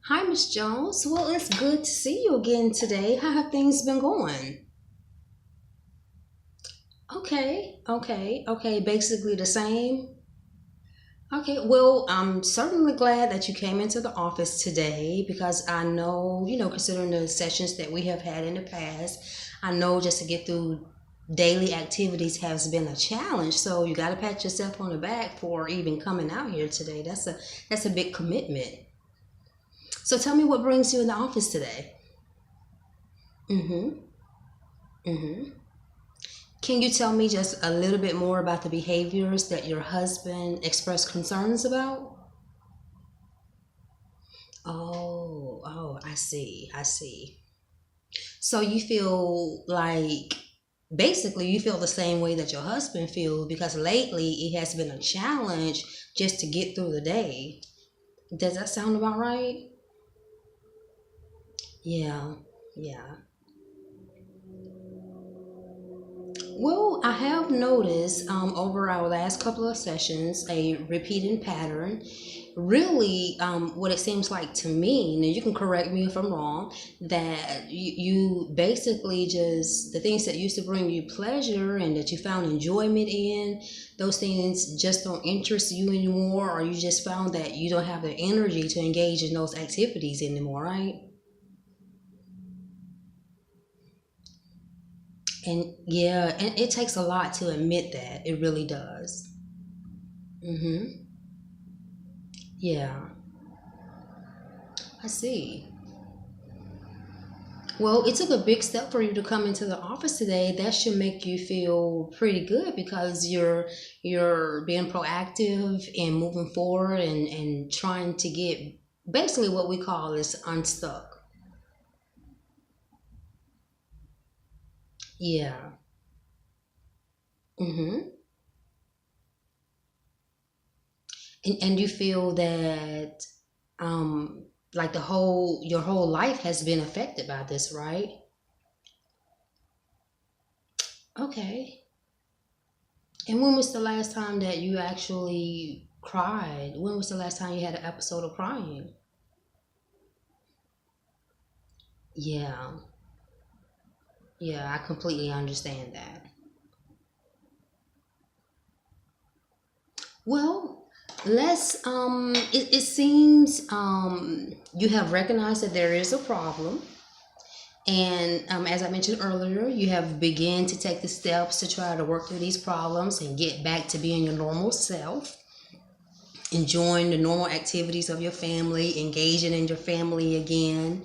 Hi, Miss Jones. Well, it's good to see you again today. How have things been going? Okay. Basically the same. Okay, well, I'm certainly glad that you came into the office today because I know, considering the sessions that we have had in the past, I know just to get through daily activities has been a challenge. So you got to pat yourself on the back for even coming out here today. That's a big commitment. So tell me what brings you in the office today. Mm-hmm. Mm-hmm. Can you tell me just a little bit more about the behaviors that your husband expressed concerns about? Oh, I see. I see. So you feel like basically you feel the same way that your husband feels because lately it has been a challenge just to get through the day. Does that sound about right? Yeah. Yeah. Well, I have noticed over our last couple of sessions a repeating pattern. Really, what it seems like to me, and you can correct me if I'm wrong, that you basically just the things that used to bring you pleasure and that you found enjoyment in, those things just don't interest you anymore, or you just found that you don't have the energy to engage in those activities anymore, right? And yeah, and it takes a lot to admit that. It really does. Mm-hmm. Yeah, I see. Well, it took a big step for you to come into the office today. That should make you feel pretty good because you're being proactive and moving forward and trying to get basically what we call is unstuck. Yeah. Mm-hmm. And you feel that um like the whole your whole life has been affected by this, right? Okay. And when was the last time that you actually cried? When was the last time you had an episode of crying? Yeah, yeah, I completely understand that. Well, it seems you have recognized that there is a problem. And as I mentioned earlier, you have begun to take the steps to try to work through these problems and get back to being your normal self, enjoying the normal activities of your family, engaging in your family again.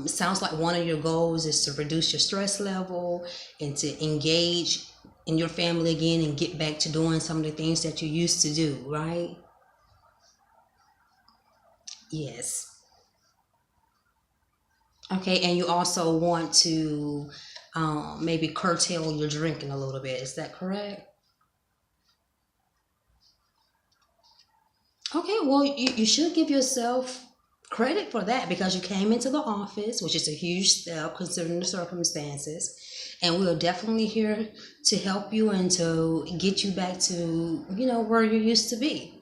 Sounds like one of your goals is to reduce your stress level and to engage in your family again and get back to doing some of the things that you used to do, right? Yes. Okay, and you also want to maybe curtail your drinking a little bit. Is that correct? Okay, well, you should give yourself credit for that because you came into the office, which is a huge step considering the circumstances. And we're definitely here to help you and to get you back to, where you used to be.